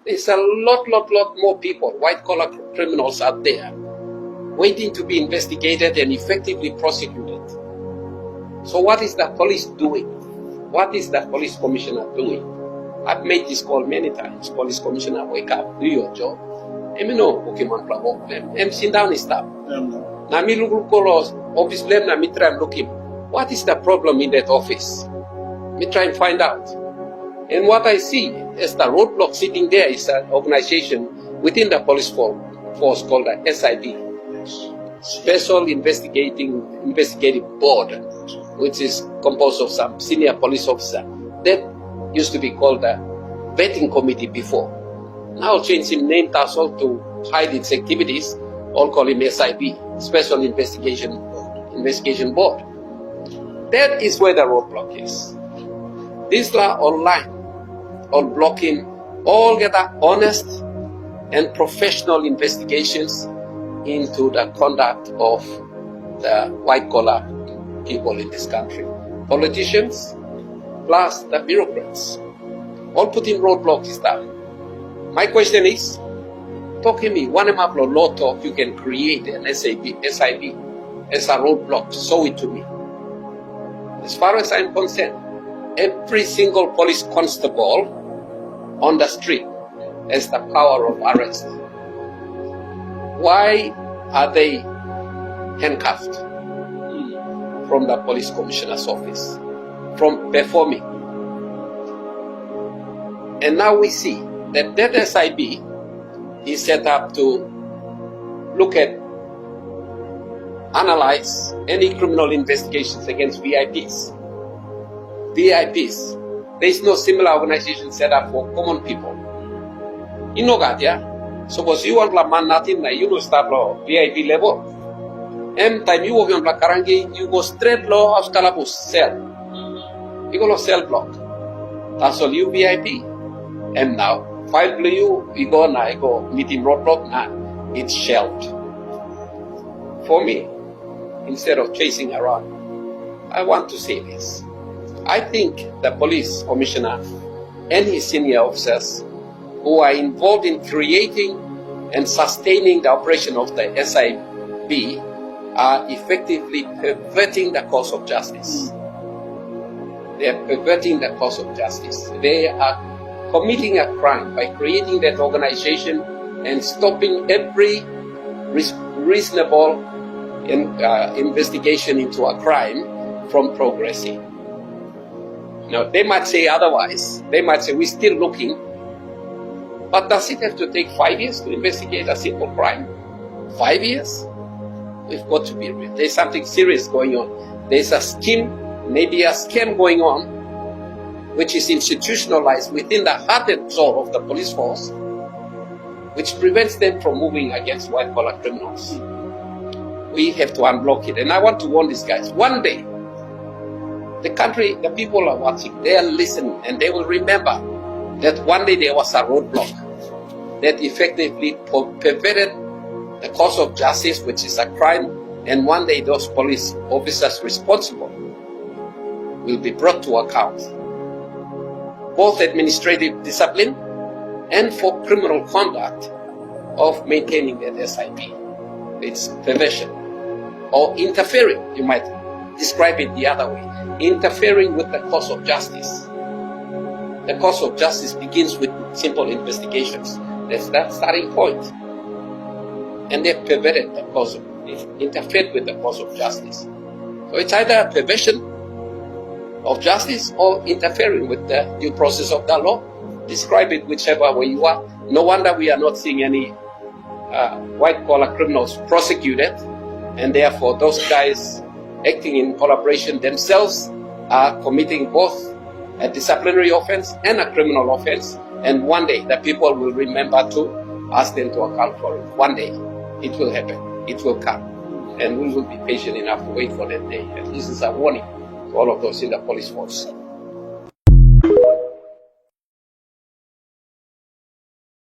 There's a lot more people, white-collar criminals out there, waiting to be investigated and effectively prosecuted. So what is the police doing? What is the police commissioner doing? I've made this call many times. Police commissioner, wake up, do your job. And know, okay, man, and sit down and stop. Now, me look office blame, now me try and look him. What is the problem in that office? Me try and find out. And what I see is the roadblock sitting there is an organization within the police force called the SIB, Special Investigative Board, which is composed of some senior police officer. That used to be called the vetting committee before. Now changed its name also to hide its activities, all call him SIB, Special Investigation Board. That is where the roadblock is. These are online, on blocking all the honest and professional investigations into the conduct of the white-collar people in this country. Politicians, plus the bureaucrats, all putting roadblocks down. My question is, talk to me, one law talk you can create an SIB as a roadblock, show it to me. As far as I'm concerned, every single police constable on the street has the power of arrest. Why are they handcuffed from the police commissioner's office, from performing? And now we see that SIB is set up to look at, analyze any criminal investigations against VIPs. There is no similar organization set up for common people. You know that, yeah? Suppose you want to man nothing, you know start law VIP level. And time you work on Karangi, you go straight law of Calabus cell. You go to cell block. That's all you VIP. And now, 5 you go now, you go meeting roadblock now. It's shelved. For me, instead of chasing around, I want to say this. I think the police commissioner and his senior officers who are involved in creating and sustaining the operation of the SIB are effectively perverting the course of justice. They are perverting the course of justice. They are committing a crime by creating that organization and stopping every reasonable investigation into a crime from progressing. Now, they might say otherwise. They might say, we're still looking. But does it have to take 5 years to investigate a simple crime? 5 years? We've got to be real. There's something serious going on. There's a scheme, maybe a scam going on, which is institutionalized within the heart and soul of the police force, which prevents them from moving against white-collar criminals. We have to unblock it. And I want to warn these guys, one day, the country, the people are watching, they are listening, and they will remember that one day there was a roadblock that effectively perverted the course of justice, which is a crime, and one day those police officers responsible will be brought to account, both administrative discipline and for criminal conduct of maintaining that SIB. It's perversion or interfering, you might describe it the other way, interfering with the course of justice. The course of justice begins with simple investigations. That's that starting point. And they've perverted the course of, interfered with the course of justice. So it's either a perversion of justice or interfering with the due process of the law. Describe it whichever way you are. No wonder we are not seeing any white-collar criminals prosecuted, and therefore those guys acting in collaboration themselves are committing both a disciplinary offense and a criminal offense, and one day the people will remember to ask them to account for it. One day it will happen, it will come, and we will be patient enough to wait for that day. And this is a warning to all of those in the police force.